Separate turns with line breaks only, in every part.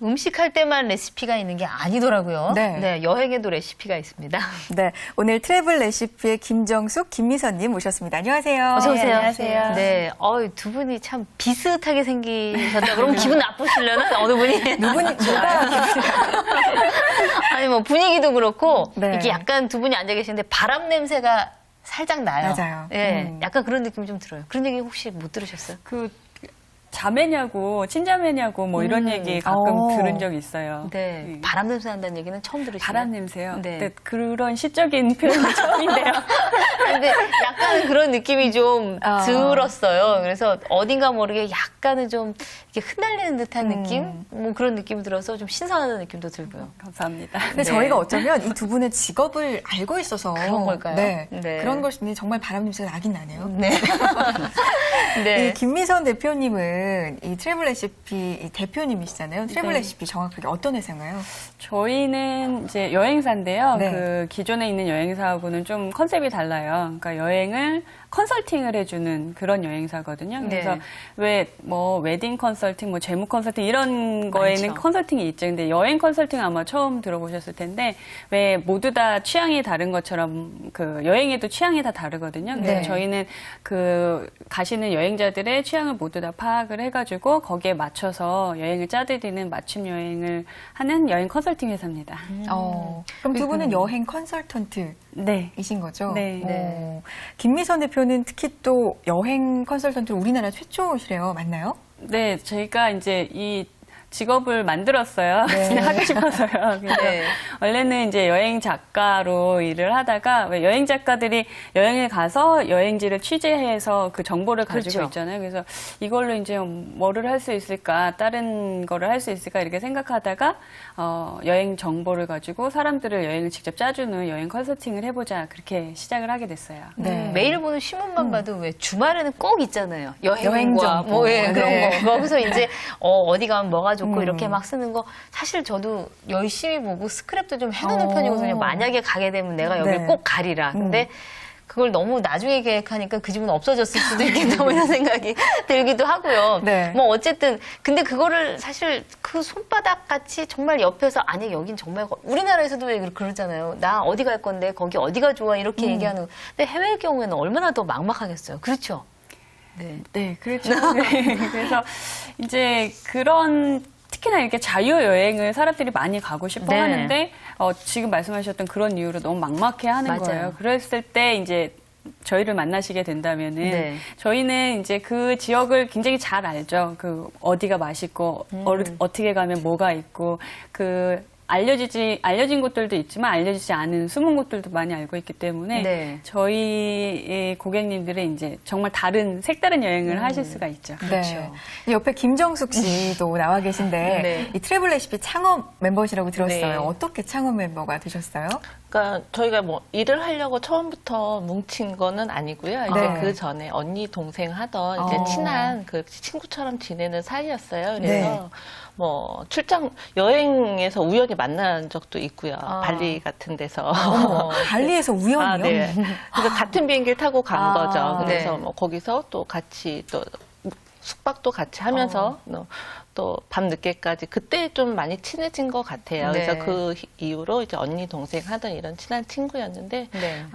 음식할 때만 레시피가 있는 게 아니더라고요.
네.
여행에도 레시피가 있습니다.
네, 오늘 트래블 레시피의 김정숙, 김미선님 모셨습니다. 안녕하세요.
어서 오세요.
네, 안녕하세요.
네, 두 분이 참 비슷하게 생기셨다. 그럼 기분 나쁘시려나? 어느 분이?
누가
아니, 뭐 분위기도 그렇고,
네.
이렇게 약간 두 분이 앉아 계시는데 바람 냄새가 살짝 나요.
맞아요.
예, 약간 그런 느낌이 좀 들어요. 그런 얘기 혹시 못 들으셨어요?
자매냐고, 친자매냐고, 뭐 이런 얘기 가끔 들은 적이 있어요.
네, 바람 냄새 난다는 얘기는 처음 들으시나요?
바람 냄새요?
네.
네. 그런 시적인 표현은 처음인데요.
근데 약간 그런 느낌이 좀 들었어요. 그래서 어딘가 모르게 약간은 좀 이렇게 흩날리는 듯한 느낌? 뭐 그런 느낌이 들어서 좀 신선하다는 느낌도 들고요.
감사합니다.
근데
네.
저희가 어쩌면 이 두 분의 직업을 알고 있어서
그런 걸까요?
네,
네.
그런 것인데 정말 바람 냄새가 나긴 나네요.
네. 네.
이 김미선 대표님은 이 트래블 레시피 이 대표님이시잖아요. 트래블
네.
레시피 정확하게 어떤 회사인가요?
저희는 이제 여행사인데요.
네.
그 기존에 있는 여행사하고는 좀 컨셉이 달라요. 그러니까 여행을 컨설팅을 해주는 그런 여행사거든요. 그래서
네.
왜 뭐 웨딩 컨설팅, 뭐 재무 컨설팅 이런 거에는
많죠.
컨설팅이 있죠. 근데 여행 컨설팅 아마 처음 들어보셨을 텐데 왜 모두 다 취향이 다른 것처럼 그 여행에도 취향이 다 다르거든요. 그래서
네.
저희는 그 가시는 여행자들의 취향을 모두 다 파악을 해가지고 거기에 맞춰서 여행을 짜드리는 맞춤 여행을 하는 여행 컨설팅 회사입니다.
그럼 두 분은 여행 컨설턴트
네.
이신 거죠?
네.
김미선 대표는 특히 또 여행 컨설턴트 우리나라 최초시래요. 맞나요?
네, 저희가 이제 이 직업을 만들었어요.
네.
그냥 하고 싶어서요. 그래서
네.
원래는 이제 여행 작가로 일을 하다가 왜 여행 작가들이 여행을 가서 여행지를 취재해서 그 정보를 가지고
그렇죠.
있잖아요. 그래서 이걸로 이제 뭐를 할 수 있을까, 다른 거를 할 수 있을까 이렇게 생각하다가 여행 정보를 가지고 사람들을 여행을 직접 짜주는 여행 컨설팅을 해보자 그렇게 시작을 하게 됐어요.
네.
매일 보는 신문만 봐도 왜 주말에는 꼭 있잖아요.
여행
여행과
정보.
뭐 예, 그런
네.
거. 거기서 이제 어디 가면 뭐가 좋고 이렇게 막 쓰는 거 사실 저도 열심히 보고 스크랩도 좀 해놓는 편이거든요. 만약에 가게 되면 내가 여길
네.
꼭 가리라. 근데 그걸 너무 나중에 계획하니까 그 집은 없어졌을 수도 있겠다 이런 생각이 들기도 하고요.
네.
뭐 어쨌든 근데 그거를 사실 그 손바닥 같이 정말 옆에서 아니 여긴 정말 우리나라에서도 왜 그러잖아요. 나 어디 갈 건데 거기 어디가 좋아 이렇게 얘기하는 거. 근데 해외 경우에는 얼마나 더 막막하겠어요. 그렇죠? 네.
네, 그렇죠. 네. 그래서 이제 그런 특히나 이렇게 자유여행을 사람들이 많이 가고 싶어
네.
하는데 지금 말씀하셨던 그런 이유로 너무 막막해 하는
맞아요.
거예요. 그랬을 때 이제 저희를 만나시게 된다면은
네.
저희는 이제 그 지역을 굉장히 잘 알죠. 그 어디가 맛있고 어떻게 가면 뭐가 있고 그 알려진 곳들도 있지만 알려지지 않은 숨은 곳들도 많이 알고 있기 때문에
네.
저희의 고객님들은 이제 정말 색다른 여행을 하실 수가 있죠.
네. 옆에 김정숙 씨도 나와 계신데
네.
이 트래블 레시피 창업 멤버시라고 들었어요.
네.
어떻게 창업 멤버가 되셨어요?
그러니까 저희가 뭐 일을 하려고 처음부터 뭉친 거는 아니고요. 이제
네.
그 전에 언니 동생 하던 이제 친한 그 친구처럼 지내는 사이였어요. 그래서
네.
뭐 출장 여행에서 우연히 만난 적도 있고요. 발리 같은 데서.
발리에서 우연히요?
네. 그래서 같은 비행기를 타고 간 거죠. 그래서
네.
뭐 거기서 또 같이 또 숙박도 같이 하면서 또 밤늦게까지 그때 좀 많이 친해진 것 같아요.
네.
그래서 그 이후로 이제 언니 동생 하던 이런 친한 친구였는데
네.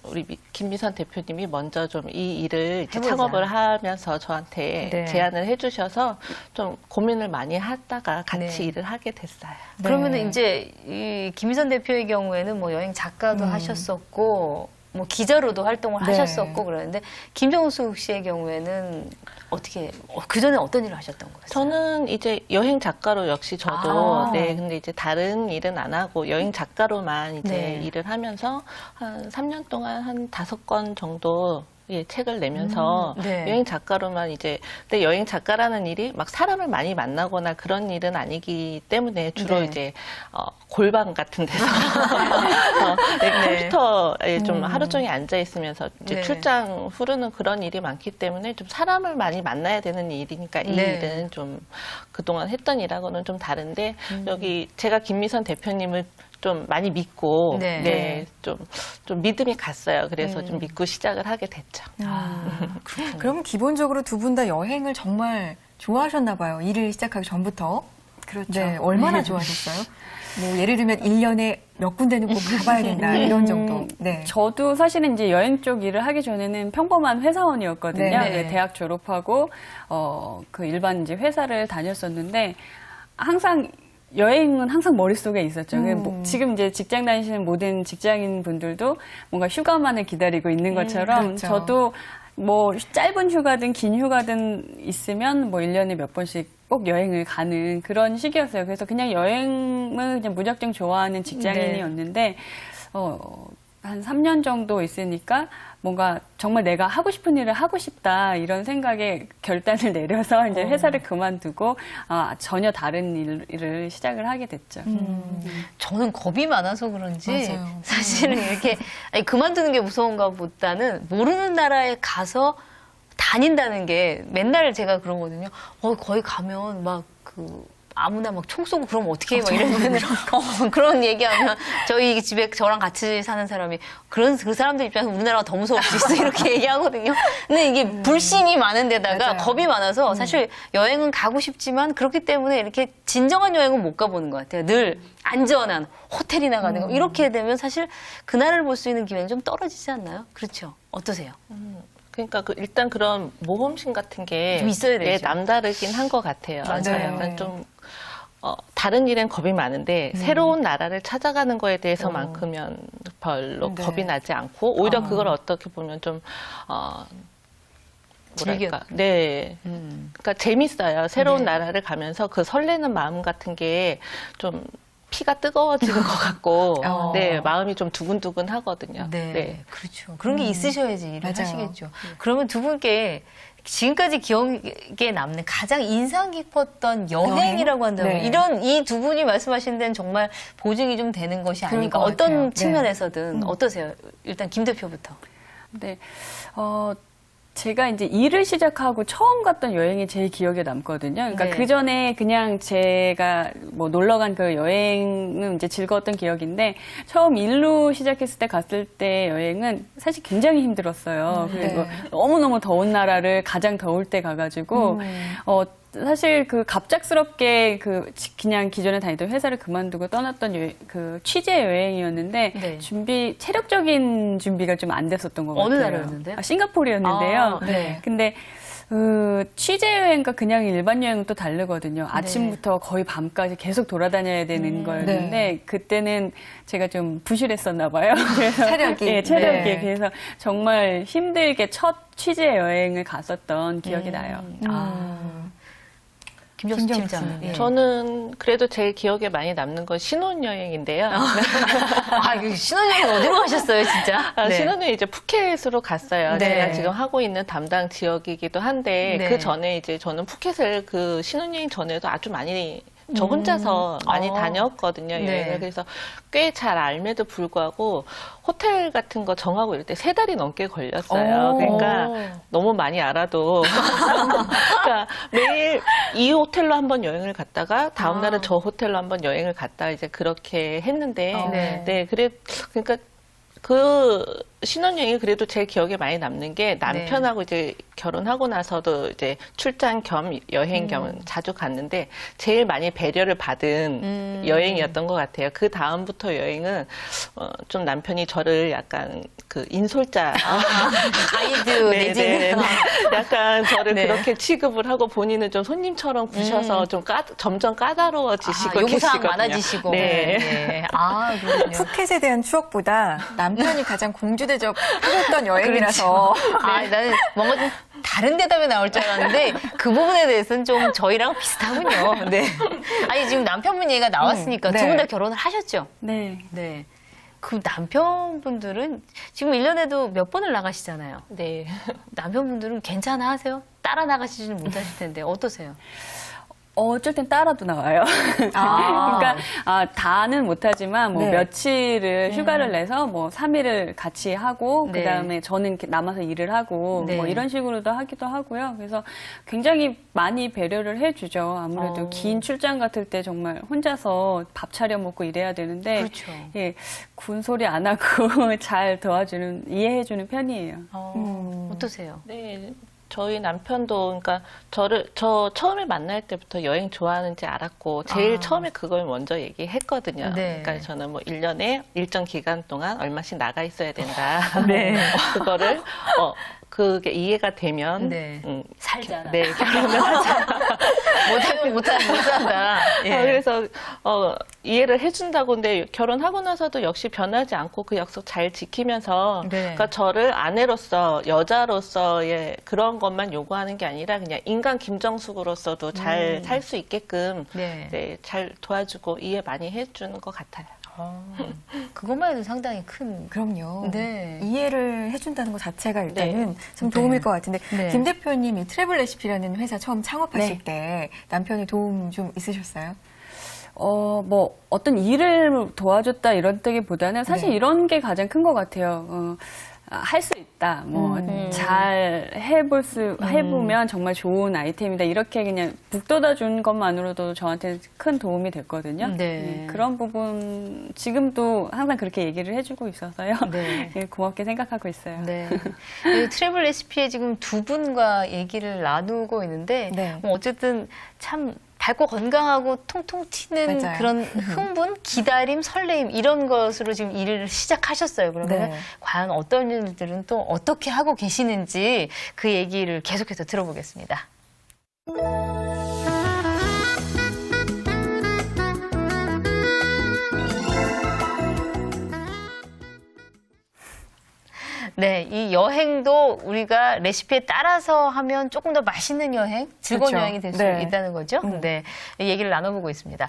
우리 김미선 대표님이 먼저 좀 이 일을 이제
해보자.
창업을 하면서 저한테
네.
제안을 해주셔서 좀 고민을 많이 하다가 같이
네.
일을 하게 됐어요.
그러면은 이제 이 김희선 대표의 경우에는 뭐 여행 작가도 하셨었고 뭐 기자로도 활동을
네.
하셨었고 그러는데 김정숙 씨의 경우에는 어떻게 그 전에 어떤 일을 하셨던 거예요?
저는 이제 여행 작가로 역시 저도
아.
네 근데 이제 다른 일은 안 하고 여행 작가로만 이제
네.
일을 하면서 한 3년 동안 한 5권 정도 예, 책을 내면서
네.
여행 작가로만 이제 근데 여행 작가라는 일이 막 사람을 많이 만나거나 그런 일은 아니기 때문에 주로
네.
이제 골방 같은 데서 컴퓨터에 좀 하루 종일 앉아 있으면서 이제
네.
출장 후르는 그런 일이 많기 때문에 좀 사람을 많이 만나야 되는 일이니까 이
네.
일은 좀 그동안 했던 일하고는 좀 다른데 여기 제가 김미선 대표님을 좀 많이 믿고
네.
좀 믿음이 갔어요. 그래서 좀 믿고 시작을 하게 됐죠.
그럼 기본적으로 두 분 다 여행을 정말 좋아하셨나 봐요. 일을 시작하기 전부터. 그렇죠. 네, 얼마나 좋아졌어요? 뭐 예를 들면 1년에 몇 군데는 꼭 가봐야 된다 이런 정도. 네.
저도 사실은 이제 여행 쪽 일을 하기 전에는 평범한 회사원이었거든요.
네.
대학 졸업하고 그 일반 이제 회사를 다녔었는데 항상 여행은 항상 머릿속에 있었죠. 뭐 지금 이제 직장 다니시는 모든 직장인 분들도 뭔가 휴가만을 기다리고 있는 것처럼
그렇죠.
저도 뭐 짧은 휴가든 긴 휴가든 있으면 뭐 1년에 몇 번씩 꼭 여행을 가는 그런 시기였어요. 그래서 그냥 여행을 그냥 무작정 좋아하는 직장인이었는데 한 3년 정도 있으니까 뭔가 정말 내가 하고 싶은 일을 하고 싶다 이런 생각에 결단을 내려서 이제 회사를 그만두고 전혀 다른 일을 시작을 하게 됐죠.
저는 겁이 많아서 그런지
맞아요.
사실은 이렇게 아니, 그만두는 게 무서운가 보다는 모르는 나라에 가서 다닌다는 게 맨날 제가 그러거든요. 거기 가면 막 아무나 막 총 쏘고 그러면 어떻게 해? 막 이러면 그런 얘기하면 저희 집에 저랑 같이 사는 사람이 그 사람들 입장에서 우리나라가 더 무서울 수 있어 이렇게 얘기하거든요. 근데 이게 불신이 많은 데다가
맞아요.
겁이 많아서 사실 여행은 가고 싶지만 그렇기 때문에 이렇게 진정한 여행은 못 가보는 것 같아요. 늘 안전한 호텔이나 가는 거 이렇게 되면 사실 그날을 볼 수 있는 기회는 좀 떨어지지 않나요? 그렇죠. 어떠세요?
그러니까 일단 그런 모험심 같은 게
좀 있어야 되죠.
남다르긴 한 것 같아요.
맞아요.
약간 좀 다른 일엔 겁이 많은데 새로운 나라를 찾아가는 거에 대해서만큼은 별로
네.
겁이 나지 않고 오히려 그걸 어떻게 보면 좀 뭐랄까, 네, 그러니까 재밌어요. 새로운 나라를 가면서 그 설레는 마음 같은 게 좀 피가 뜨거워지는 것 같고, 네, 마음이 좀 두근두근 하거든요.
네, 그렇죠. 그런 게 있으셔야지 일을
맞아요.
하시겠죠. 그러면 두 분께 지금까지 기억에 남는 가장 인상 깊었던 여행이라고 한다면
네.
이런 이 두 분이 말씀하신 데는 정말 보증이 좀 되는 것이
그럴
아닐까.
것
어떤
같아요. 네.
측면에서든 어떠세요? 일단 김 대표부터.
네, 제가 이제 일을 시작하고 처음 갔던 여행이 제일 기억에 남거든요. 그러니까
네.
그 전에 그냥 제가 뭐 놀러 간 그 여행은 이제 즐거웠던 기억인데 처음 일로 시작했을 때 갔을 때 여행은 사실 굉장히 힘들었어요. 그리고 너무너무 더운 나라를 가장 더울 때 가가지고 사실 그 갑작스럽게 그냥 기존에 다니던 회사를 그만두고 떠났던 그 취재 여행이었는데
네.
체력적인 준비가 좀 안 됐었던 것
어느
같아요.
나라였는데요?
싱가포르였는데요.
네.
근데 취재 여행과 그냥 일반 여행은 또 다르거든요. 아침부터 거의 밤까지 계속 돌아다녀야 되는 거였는데 그때는 제가 좀 부실했었나 봐요. 그래서
체력이.
네, 체력이.
네.
그래서 정말 힘들게 첫 취재 여행을 갔었던 기억이 나요.
김정수
김정수
팀장.
씨는.
예.
저는 그래도 제일 기억에 많이 남는 건 신혼여행인데요.
이거 신혼여행 어디로 가셨어요, 진짜? 네.
신혼여행 이제 푸켓으로 갔어요.
네.
제가 지금 하고 있는 담당 지역이기도 한데
네.
그 전에 이제 저는 푸켓을 그 신혼여행 전에도 아주 많이 저 혼자서 많이 다녔거든요.
네.
여행을. 그래서 꽤 잘 알매도 불구하고 호텔 같은 거 정하고 이럴 때 3달이 넘게 걸렸어요. 그러니까 너무 많이 알아도 그러니까 매일 이 호텔로 한번 여행을 갔다가 다음 날은 저 호텔로 한번 여행을 갔다 이제 그렇게 했는데
네.
그러니까 그 신혼여행이 그래도 제 기억에 많이 남는 게 남편하고 이제 결혼하고 나서도 이제 출장 겸 여행 겸 자주 갔는데 제일 많이 배려를 받은 여행이었던 것 같아요. 그 다음부터 여행은 좀 남편이 저를 약간 그 인솔자
가이드
네네네.
내지는
약간 저를
네.
그렇게 취급을 하고 본인은 좀 손님처럼 구셔서 좀 점점 까다로워지시고
요구사항
계시거든요.
많아지시고.
네.
네. 그렇군요.
푸켓에 대한 추억보다 남편이 가장 공주대접 해줬던 여행이라서.
나는 뭔가 좀 다른 대답이 나올 줄 알았는데 그 부분에 대해서는 좀 저희랑 비슷하군요. 네. 아니 지금 남편분 얘기가 나왔으니까
네.
두 분 다 결혼을 하셨죠?
네.
네. 그 남편분들은 지금 1년에도 몇 번을 나가시잖아요.
네.
남편분들은 괜찮아 하세요? 따라 나가시지는 못하실 텐데 어떠세요?
어쩔 땐 따라도 나와요. 그러니까 다는 못하지만 뭐
네.
며칠을 휴가를 내서 뭐 3일을 같이 하고
네.
그다음에 저는 이렇게 남아서 일을 하고
네.
뭐 이런 식으로도 하기도 하고요. 그래서 굉장히 많이 배려를 해주죠. 아무래도 긴 출장 같을 때 정말 혼자서 밥 차려 먹고 이래야 되는데
그렇죠.
예, 군소리 안 하고 잘 도와주는 이해해주는 편이에요.
어떠세요?
네. 저희 남편도 그러니까 저 처음에 만날 때부터 여행 좋아하는지 알았고 제일 처음에 그걸 먼저 얘기했거든요.
네.
그러니까 저는 뭐 1년에 일정 기간 동안 얼마씩 나가 있어야 된다.
네.
그거를 그게 이해가 되면
네. 살잖아.
네, 결혼을 하자.
못하면 못 산다. 예.
그래서 이해를 해준다고 근데 결혼하고 나서도 역시 변하지 않고 그 약속 잘 지키면서
네.
그러니까 저를 아내로서 여자로서의 그런 것만 요구하는 게 아니라 그냥 인간 김정숙으로서도 잘 살 수 있게끔
네.
네, 잘 도와주고 이해 많이 해주는 것 같아요.
그것만 해도 상당히 큰.
그럼요.
네.
이해를 해준다는 것 자체가 일단은
네.
좀 도움일 것 같은데
네.
김 대표님이 트래블 레시피라는 회사 처음 창업하실 때 남편의 도움 좀 있으셨어요?
뭐, 어떤 일을 도와줬다 이런 때기보다는 사실
네.
이런 게 가장 큰 것 같아요. 할 수 있다. 뭐, 잘 해보면 정말 좋은 아이템이다. 이렇게 그냥 북돋아 준 것만으로도 저한테 큰 도움이 됐거든요.
네.
그런 부분, 지금도 항상 그렇게 얘기를 해주고 있어서요.
네.
예, 고맙게 생각하고 있어요.
네. 이 트래블 레시피에 지금 두 분과 얘기를 나누고 있는데,
네.
뭐 어쨌든 참 밝고 건강하고 통통 튀는
맞아요.
그런 흥분, 기다림, 설레임 이런 것으로 지금 일을 시작하셨어요. 그러면
네.
과연 어떤 일들은 또 어떻게 하고 계시는지 그 얘기를 계속해서 들어보겠습니다. 네, 이 여행도 우리가 레시피에 따라서 하면 조금 더 맛있는 여행, 즐거운
그렇죠.
여행이 될 수
네.
있다는 거죠. 네, 이 얘기를 나눠보고 있습니다.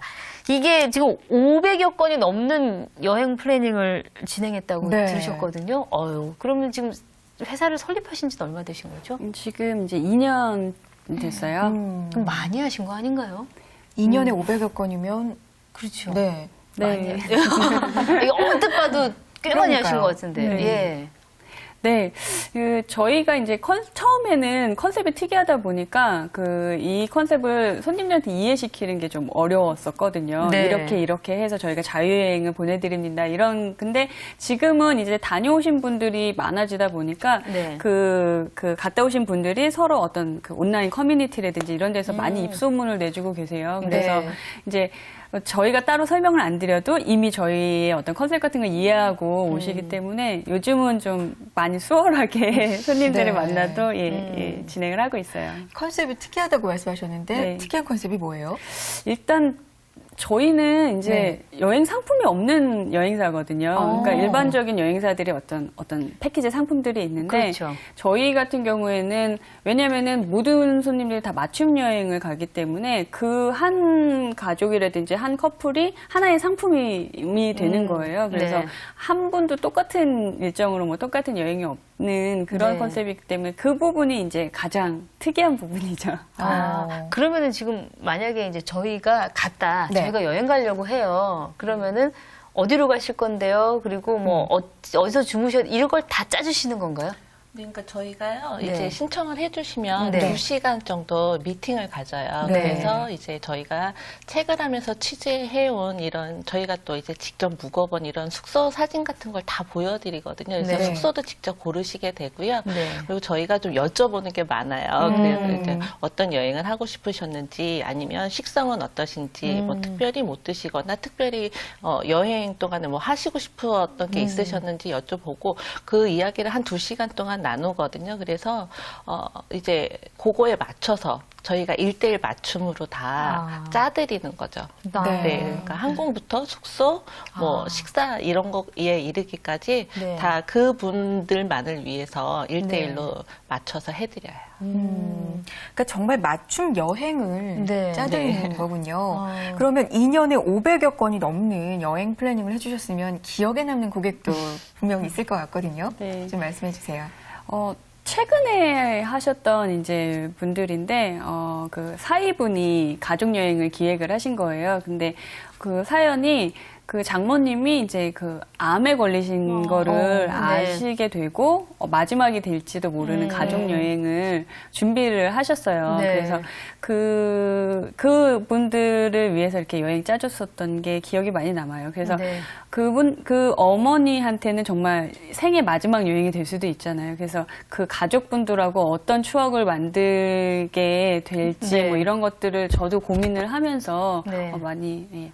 이게 지금 500여 건이 넘는 여행 플래닝을 진행했다고
네.
들으셨거든요. 그러면 지금 회사를 설립하신 지는 얼마 되신 거죠?
지금 이제 2년 됐어요.
그럼 많이 하신 거 아닌가요?
2년에 500여 건이면
그렇죠.
네.
네.
이게 언뜻 봐도 꽤 많이 하신
그러니까요.
것 같은데.
네.
예.
네, 저희가 이제 처음에는 컨셉이 특이하다 보니까 이 컨셉을 손님들한테 이해시키는 게 좀 어려웠었거든요.
네.
이렇게 해서 저희가 자유여행을 보내드립니다. 근데 지금은 이제 다녀오신 분들이 많아지다 보니까
네.
갔다 오신 분들이 서로 어떤 그 온라인 커뮤니티라든지 이런 데서 많이 입소문을 내주고 계세요. 그래서
네.
이제 저희가 따로 설명을 안 드려도 이미 저희의 어떤 컨셉 같은 걸 이해하고 오시기 때문에 요즘은 좀 많이 수월하게 손님들을
네.
만나도 진행을 하고 있어요.
컨셉이 특이하다고 말씀하셨는데
네.
특이한 컨셉이 뭐예요?
일단 저희는 이제 여행 상품이 없는 여행사거든요. 그러니까 일반적인 여행사들이 어떤 패키지 상품들이 있는데
그렇죠.
저희 같은 경우에는 왜냐면은 모든 손님들이 다 맞춤 여행을 가기 때문에 그 한 가족이라든지 한 커플이 하나의 상품이 되는 거예요. 그래서
네.
한 분도 똑같은 일정으로 뭐 똑같은 여행이 없는 그런
네.
컨셉이기 때문에 그 부분이 이제 가장 특이한 부분이죠.
그러면은 지금 만약에 이제 저희가 갔다,
네.
저희가 여행 가려고 해요. 그러면은 어디로 가실 건데요? 그리고 뭐 어디서 이런 걸 다 짜주시는 건가요?
그러니까 저희가요,
네.
이제 신청을 해주시면
네.
2시간 정도 미팅을 가져요.
네.
그래서 이제 저희가 책을 하면서 취재해온 저희가 또 이제 직접 묵어본 이런 숙소 사진 같은 걸 다 보여드리거든요. 그래서
네.
숙소도 직접 고르시게 되고요.
네.
그리고 저희가 좀 여쭤보는 게 많아요. 그래서 이제 어떤 여행을 하고 싶으셨는지 아니면 식성은 어떠신지 뭐 특별히 못 드시거나 특별히 여행 동안에 뭐 하시고 싶었던 게 있으셨는지 여쭤보고 그 이야기를 한 2시간 동안 나누거든요. 그래서 이제 그거에 맞춰서 저희가 1:1 맞춤으로 다 짜드리는 거죠. 네. 그러니까 항공부터 숙소, 뭐 식사 이런 거에 이르기까지
네.
다 그분들만을 위해서 1:1로 맞춰서 해드려요.
그러니까 정말 맞춤 여행을
네.
짜드리는 거군요. 그러면 2년에 500여 건이 넘는 여행 플래닝을 해주셨으면 기억에 남는 고객도 분명히 있을 것 같거든요.
네.
좀 말씀해 주세요.
최근에 하셨던 이제 분들인데, 그 사위분이 가족여행을 기획을 하신 거예요. 근데 그 사연이 그 장모님이 이제 그 암에 걸리신 거를
네.
아시게 되고 마지막이 될지도 모르는 가족 여행을 준비를 하셨어요.
네.
그래서 그 분들을 위해서 이렇게 여행 짜줬었던 게 기억이 많이 남아요. 그래서
네.
그 어머니한테는 정말 생애 마지막 여행이 될 수도 있잖아요. 그래서 그 가족분들하고 어떤 추억을 만들게 될지
네.
뭐 이런 것들을 저도 고민을 하면서
네.
많이 예.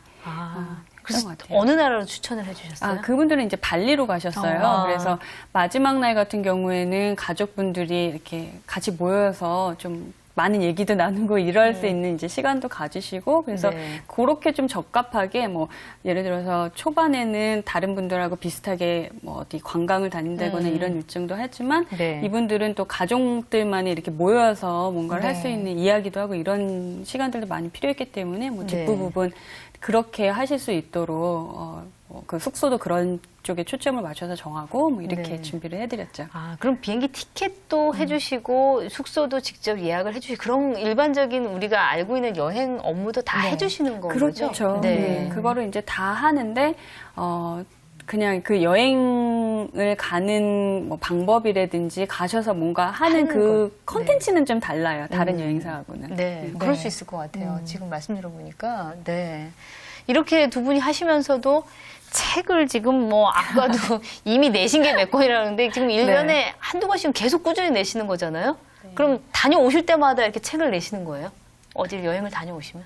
그래서
것 같아요.
어느 나라로 추천을 해주셨어요?
그분들은 이제 발리로 가셨어요.
아.
그래서 마지막 날 같은 경우에는 가족분들이 이렇게 같이 모여서 좀 많은 얘기도 나누고 이럴 수 있는 이제 시간도 가지시고 그래서
네.
그렇게 좀 적합하게 뭐 예를 들어서 초반에는 다른 분들하고 비슷하게 뭐 어디 관광을 다닌다거나 이런 일정도 하지만
네.
이분들은 또 가족들만이 이렇게 모여서 뭔가를 할 수
네.
있는 이야기도 하고 이런 시간들도 많이 필요했기 때문에 뭐
네.
뒷부분 그렇게 하실 수 있도록 그 숙소도 그런 쪽에 초점을 맞춰서 정하고 뭐 이렇게
네.
준비를 해드렸죠.
그럼 비행기 티켓도 해주시고 숙소도 직접 예약을 해주시고 그런 일반적인 우리가 알고 있는 여행 업무도 다 해주시는 거죠?
그렇죠.
네.
네. 그거를 이제 다 하는데 그냥 그 여행을 가는 뭐 방법이라든지 가셔서 뭔가 하는 그 컨텐츠는 좀 달라요. 다른 여행사하고는.
네, 그럴 수 있을 것 같아요. 지금 말씀 들어보니까. 네. 이렇게 두 분이 하시면서도 책을 지금 뭐 아까도 이미 내신 게 몇 권이라는데 지금 1년에 한두 권씩은 계속 꾸준히 내시는 거잖아요? 그럼 다녀오실 때마다 이렇게 책을 내시는 거예요? 어딜 여행을 다녀오시면?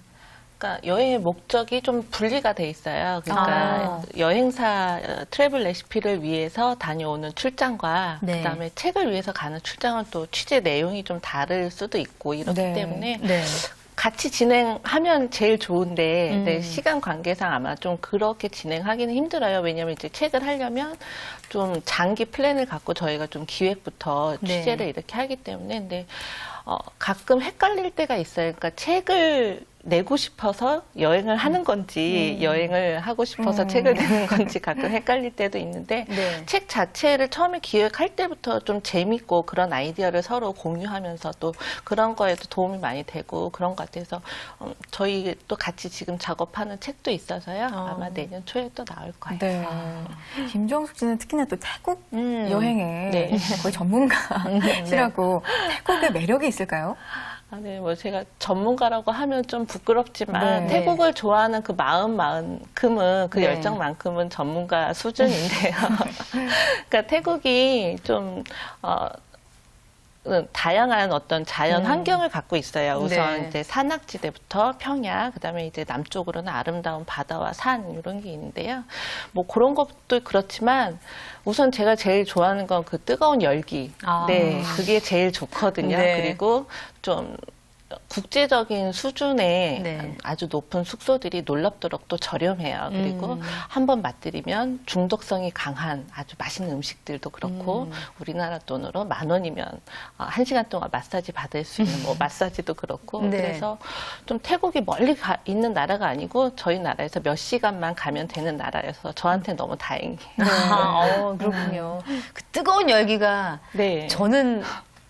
그러니까 여행의 목적이 좀 분리가 돼 있어요. 그러니까 여행사 트래블 레시피를 위해서 다녀오는 출장과
네.
그다음에 책을 위해서 가는 출장은 또 취재 내용이 좀 다를 수도 있고 이렇기
네.
때문에
네.
같이 진행하면 제일 좋은데 네, 시간 관계상 아마 좀 그렇게 진행하기는 힘들어요. 왜냐하면 이제 책을 하려면 좀 장기 플랜을 갖고 저희가 좀 기획부터
네.
취재를 이렇게 하기 때문에 근데 가끔 헷갈릴 때가 있어요. 그러니까 책을 내고 싶어서 여행을 하는 건지 여행을 하고 싶어서 책을 내는 건지 가끔 헷갈릴 때도 있는데
네.
책 자체를 처음에 기획할 때부터 좀 재밌고 그런 아이디어를 서로 공유하면서 또 그런 거에도 도움이 많이 되고 그런 것 같아서 저희 또 같이 지금 작업하는 책도 있어서요. 아마 내년 초에 또 나올 거예요.
네. 김정숙 씨는 특히나 또 태국 여행에
네.
거의 전문가시라고 태국의 매력이 있을까요?
네, 뭐 제가 전문가라고 하면 좀 부끄럽지만
네.
태국을 좋아하는 그 마음만큼은 그
네.
열정만큼은 전문가 수준인데요. 그러니까 태국이 좀 다양한 어떤 자연 환경을 갖고 있어요. 우선
네.
이제 산악지대부터 평야, 그다음에 이제 남쪽으로는 아름다운 바다와 산 이런 게 있는데요. 뭐 그런 것도 그렇지만 우선 제가 제일 좋아하는 건 그 뜨거운 열기. 네, 그게 제일 좋거든요.
네.
그리고 좀 국제적인 수준의
네.
아주 높은 숙소들이 놀랍도록 또 저렴해요. 그리고 한번 맛들이면 중독성이 강한 아주 맛있는 음식들도 그렇고 우리나라 돈으로 10,000원이면 1시간 동안 마사지 받을 수 있는 뭐 마사지도 그렇고
네.
그래서 좀 태국이 멀리 있는 나라가 아니고 저희 나라에서 몇 시간만 가면 되는 나라여서 저한테 너무 다행이에요.
그렇군요. 그 뜨거운 열기가
네.
저는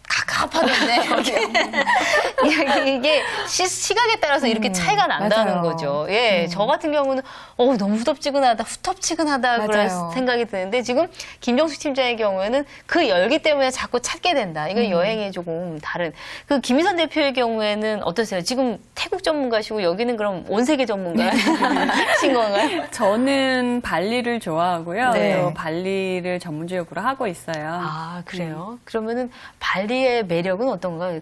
갑갑하던데 이게 시각에 따라서 이렇게 차이가 난다는
맞아요.
거죠. 예, 저 같은 경우는 너무 후텁지근하다 그런
맞아요.
생각이 드는데 지금 김정숙 팀장의 경우에는 그 열기 때문에 자꾸 찾게 된다. 이건 여행에 조금 다른. 그 김희선 대표의 경우에는 어떠세요? 지금 태국 전문가시고 여기는 그럼 온 세계 전문가신 건가요?
저는 발리를 좋아하고요.
네.
또 발리를 전문적으로 하고 있어요.
그래요? 그러면은 발리의 매력은 어떤가요?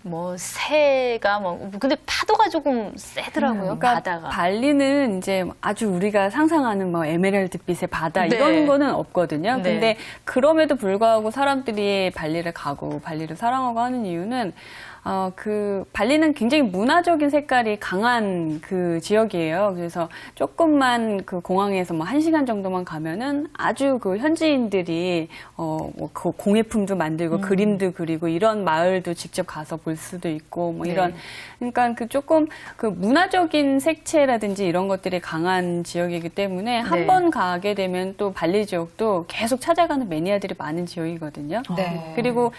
뭐 새가 근데 파도가 조금 세더라고요.
그러니까
바다가.
발리는 이제 아주 우리가 상상하는 뭐 에메랄드빛의 바다
네.
이런 거는 없거든요.
네.
근데 그럼에도 불구하고 사람들이 발리를 가고 발리를 사랑하고 하는 이유는 그 발리는 굉장히 문화적인 색깔이 강한 그 지역이에요. 그래서 조금만 그 공항에서 뭐 1시간 정도만 가면은 아주 그 현지인들이 그 공예품도 만들고 그림도 그리고 이런 마을도 직접 가서 볼 수도 있고 뭐 이런 그러니까 그 조금 그 문화적인 색채라든지 이런 것들이 강한 지역이기 때문에 한 번 가게 되면 또 발리 지역도 계속 찾아가는 매니아들이 많은 지역이거든요.
네.
그리고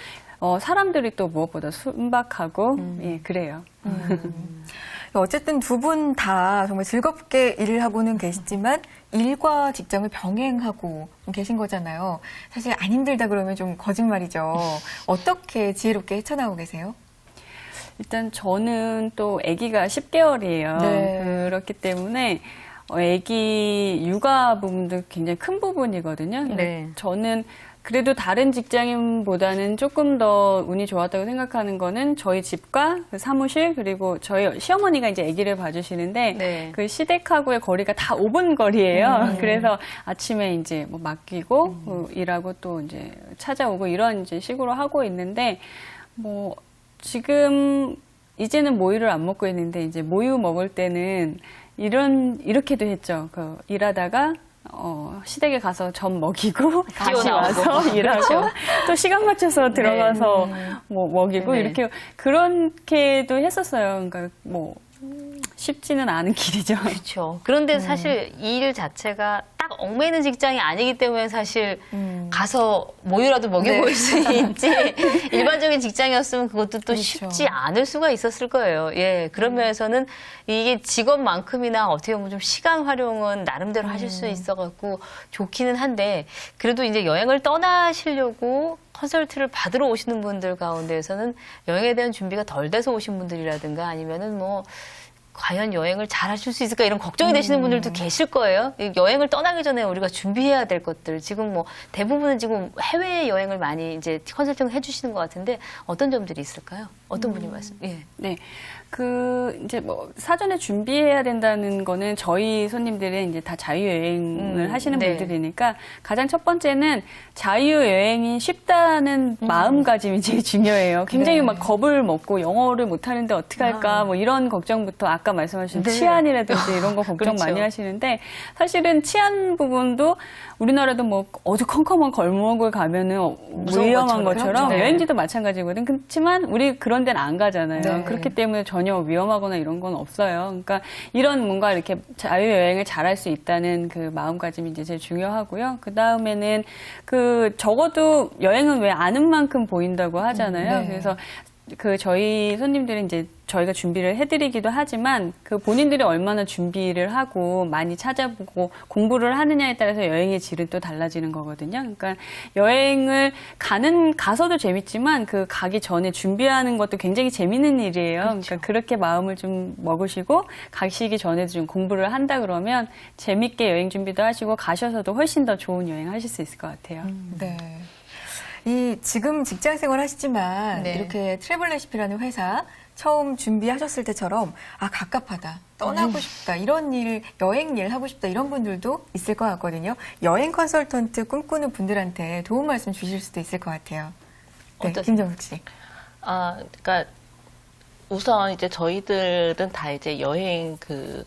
사람들이 또 무엇보다 순박하고 예, 그래요.
어쨌든 두 분 다 정말 즐겁게 일을 하고는 계시지만 일과 직장을 병행하고 계신 거잖아요. 사실 안 힘들다 그러면 좀 거짓말이죠. 어떻게 지혜롭게 헤쳐나오고 계세요?
일단 저는 또 아기가 10개월이에요.
네.
그렇기 때문에 아기 육아 부분도 굉장히 큰 부분이거든요.
네.
저는 그래도 다른 직장인보다는 조금 더 운이 좋았다고 생각하는 거는 저희 집과 그 사무실 그리고 저희 시어머니가 이제 아기를 봐주시는데
네.
그 시댁하고의 거리가 다 5분 거리예요. 그래서 아침에 이제 뭐 맡기고 일하고 또 이제 찾아오고 이런 이제 식으로 하고 있는데 뭐 지금 이제는 모유를 안 먹고 있는데 이제 모유 먹을 때는 이렇게도 했죠. 그 일하다가 시댁에 가서 점 먹이고 다시 와서 일하고 또 시간 맞춰서 들어가서 뭐 먹이고
네.
이렇게 그렇게도 했었어요. 그러니까 뭐 쉽지는 않은 길이죠.
그렇죠. 그런데 사실 이 일 자체가 딱 얽매이는 직장이 아니기 때문에 사실 가서 모유라도 먹여볼
네.
수 있지 일반적인 직장이었으면 그것도 또
그렇죠.
쉽지 않을 수가 있었을 거예요. 예, 그런 면에서는 이게 직업만큼이나 어떻게 보면 좀 시간 활용은 나름대로 하실 수 있어갖고 좋기는 한데 그래도 이제 여행을 떠나시려고 컨설트를 받으러 오시는 분들 가운데에서는 여행에 대한 준비가 덜 돼서 오신 분들이라든가 아니면은 뭐 과연 여행을 잘 하실 수 있을까 이런 걱정이 되시는 분들도 계실 거예요. 이 여행을 떠나기 전에 우리가 준비해야 될 것들 지금 뭐 대부분은 지금 해외 여행을 많이 이제 컨설팅을 해주시는 것 같은데 어떤 점들이 있을까요? 어떤 분이 말씀? 예.
네. 이제 뭐, 사전에 준비해야 된다는 거는 저희 손님들은 이제 다 자유여행을 하시는
네.
분들이니까 가장 첫 번째는 자유여행이 쉽다는 마음가짐이 제일 중요해요. 굉장히 막 겁을 먹고 영어를 못하는데 어떻게 할까 뭐 이런 걱정부터 아까 말씀하신
네.
치안이라든지 이런 거 걱정
그렇죠.
많이 하시는데 사실은 치안 부분도 우리나라도 뭐 어두컴컴한 걸목을 가면은
무서운
위험한
것처럼.
것처럼
그렇죠.
여행지도 마찬가지거든. 그렇지만 우리 그런 데는 안 가잖아요.
네.
그렇기 때문에 전혀 위험하거나 이런 건 없어요. 그러니까 이런 뭔가 이렇게 자유여행을 잘할 수 있다는 그 마음가짐이 이제 제일 중요하고요. 그 다음에는 적어도 여행은 왜 아는 만큼 보인다고 하잖아요.
네.
그래서 저희 손님들은 이제 저희가 준비를 해드리기도 하지만 본인들이 얼마나 준비를 하고 많이 찾아보고 공부를 하느냐에 따라서 여행의 질은 또 달라지는 거거든요. 그러니까 여행을 가서도 재밌지만 가기 전에 준비하는 것도 굉장히 재밌는 일이에요. 그러니까 그렇게 마음을 좀 먹으시고 가시기 전에도 좀 공부를 한다 그러면 재밌게 여행 준비도 하시고 가셔서도 훨씬 더 좋은 여행 하실 수 있을 것 같아요.
네. 지금 직장 생활 하시지만
네.
이렇게 트래블 레시피라는 회사 처음 준비하셨을 때처럼 갑갑하다, 떠나고 싶다, 이런 일, 여행 일 하고 싶다 이런 분들도 있을 것 같거든요. 여행 컨설턴트 꿈꾸는 분들한테 도움 말씀 주실 수도 있을 것 같아요. 네,
어떠세요?
김정숙 씨.
그러니까 우선 이제 저희들은 다 이제 여행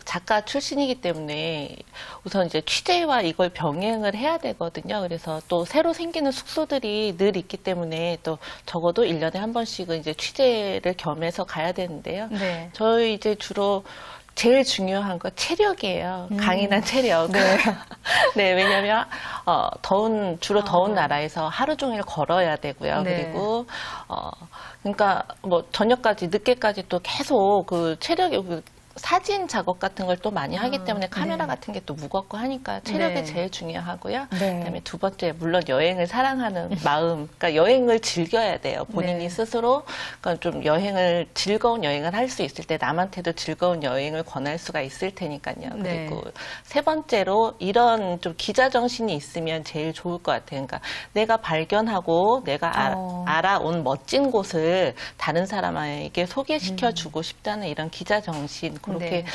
작가 출신이기 때문에 우선 이제 취재와 이걸 병행을 해야 되거든요. 그래서 또 새로 생기는 숙소들이 늘 있기 때문에 또 적어도 1년에 한 번씩은 이제 취재를 겸해서 가야 되는데요.
네.
저희 이제 주로 제일 중요한 거 체력이에요. 강인한 체력. 네, 왜냐면 주로 더운 나라에서 하루 종일 걸어야 되고요.
네.
그리고 그러니까 뭐 저녁까지 늦게까지 또 계속 체력이 사진 작업 같은 걸 또 많이 하기 때문에 카메라 같은 게 또 무겁고 하니까 체력이
네.
제일 중요하고요.
네.
그다음에 두 번째 물론 여행을 사랑하는 마음. 그러니까 여행을 즐겨야 돼요. 본인이
네.
스스로 그러니까 좀 즐거운 여행을 할 수 있을 때 남한테도 즐거운 여행을 권할 수가 있을 테니까요.
네.
그리고 세 번째로 이런 좀 기자 정신이 있으면 제일 좋을 것 같아요. 그러니까 내가 발견하고 내가 알아온 멋진 곳을 다른 사람에게 소개시켜 주고 싶다는 이런 기자 정신. 그렇게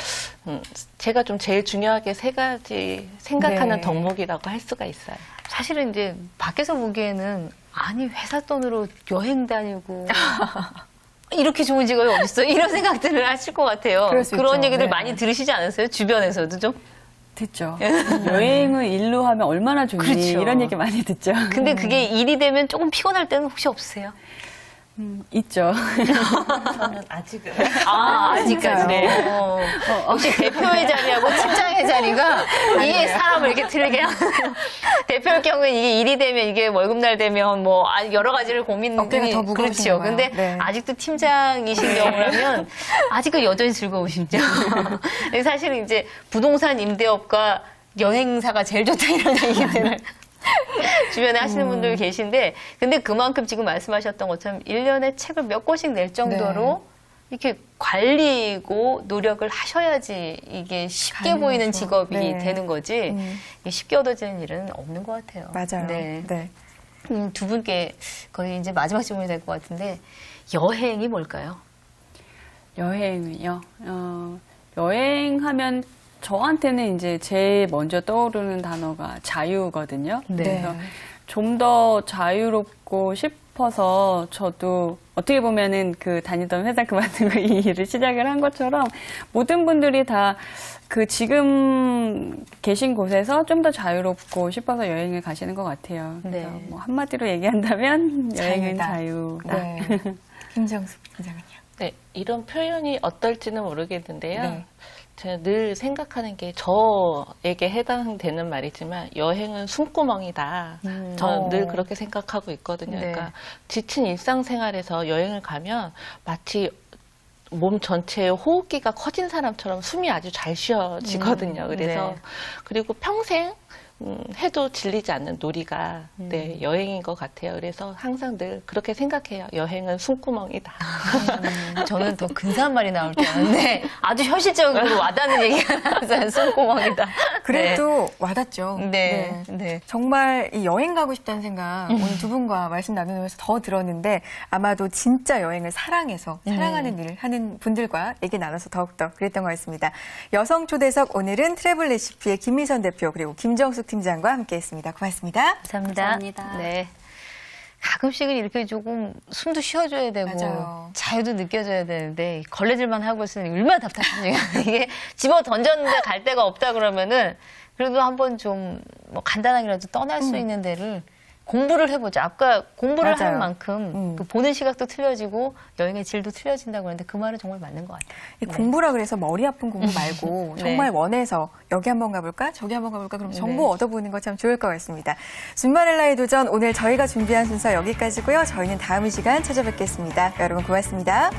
제가 좀 제일 중요하게 세 가지 생각하는
네.
덕목이라고 할 수가 있어요.
사실은 이제 밖에서 보기에는 아니 회사 돈으로 여행 다니고 이렇게 좋은 직업이 어딨어 이런 생각들을 하실 것 같아요.
그럴 수
그런
있죠.
얘기들
네.
많이 들으시지 않았어요? 주변에서도 좀?
듣죠. 여행을 일로 하면 얼마나 좋니
그렇죠.
이런 얘기 많이 듣죠.
근데 그게 일이 되면 조금 피곤할 때는 혹시 없으세요?
있죠.
저는 아직은
아직까지.
네.
역시 대표의 자리하고 팀장의 자리가 이게 사람을 이렇게 틀리게 하는. 대표일 경우엔 이게 일이 되면 이게 월급날 되면 뭐 여러 가지를 고민이
어깨가 더 무거우신가
그렇죠.
봐요.
근데
네.
아직도 팀장이신 경우라면 아직도 여전히 즐거우시죠. 사실은 이제 부동산 임대업과 여행사가 제일 좋다 이런 얘기들을 주변에 하시는 분들 계신데, 근데 그만큼 지금 말씀하셨던 것처럼 1년에 책을 몇 권씩 낼 정도로 이렇게 관리고 노력을 하셔야지 이게 쉽게
가능하죠.
보이는 직업이
네.
되는 거지, 이게 쉽게 얻어지는 일은 없는 것 같아요.
맞아요.
네.
네.
두 분께 거의 이제 마지막 질문이 될 것 같은데, 여행이 뭘까요?
여행이요. 여행하면 저한테는 이제 제일 먼저 떠오르는 단어가 자유거든요.
네.
그래서 좀 더 자유롭고 싶어서 저도 어떻게 보면은 그 다니던 회사 그만두고 이 일을 시작을 한 것처럼 모든 분들이 다 그 지금 계신 곳에서 좀 더 자유롭고 싶어서 여행을 가시는 것 같아요. 그래서
네.
뭐 한마디로 얘기한다면 여행은
자유다.
자유다.
네. 김정숙 팀장은요?
네, 이런 표현이 어떨지는 모르겠는데요.
네.
제가 늘 생각하는 게 저에게 해당되는 말이지만 여행은 숨구멍이다. 저는 늘 그렇게 생각하고 있거든요.
네.
그러니까 지친 일상생활에서 여행을 가면 마치 몸 전체의 호흡기가 커진 사람처럼 숨이 아주 잘 쉬어지거든요. 그래서
네.
그리고 평생 해도 질리지 않는 놀이가 네, 여행인 것 같아요. 그래서 항상 늘 그렇게 생각해요. 여행은 숨구멍이다.
저는 더 근사한 말이 나올 줄 알았는데 아주 현실적으로 와닿는 얘기가 나와서 숨구멍이다.
그래도 와닿죠.
네. 네.
정말 이 여행 가고 싶다는 생각 오늘 두 분과 말씀 나누면서 더 들었는데, 아마도 진짜 여행을 사랑해서 사랑하는 일을 하는 분들과 얘기 나눠서 더욱더 그랬던 것 같습니다. 여성 초대석, 오늘은 트래블 레시피의 김미선 대표 그리고 김정숙 팀장과 함께했습니다. 고맙습니다.
감사합니다. 네. 가끔씩은 이렇게 조금 숨도 쉬어줘야 되고
맞아요.
자유도 느껴져야 되는데 걸레질만 하고 있으니 얼마나 답답한지. 이게 집어 던졌는데 갈 데가 없다 그러면은 그래도 한번 좀 뭐 간단하게라도 떠날 수 있는 데를 공부를 해보자. 아까 공부를
맞아요.
하는 만큼 그 보는 시각도 틀려지고 여행의 질도 틀려진다고 그러는데 그 말은 정말 맞는 것 같아요.
이 공부라 그래서 머리 아픈 공부 말고
네.
정말 원해서 여기 한번 가볼까 저기 한번 가볼까 그럼 정보
네.
얻어보는 거 참 좋을 것 같습니다. 준마렐라의 도전, 오늘 저희가 준비한 순서 여기까지고요. 저희는 다음 이 시간 찾아뵙겠습니다. 여러분 고맙습니다.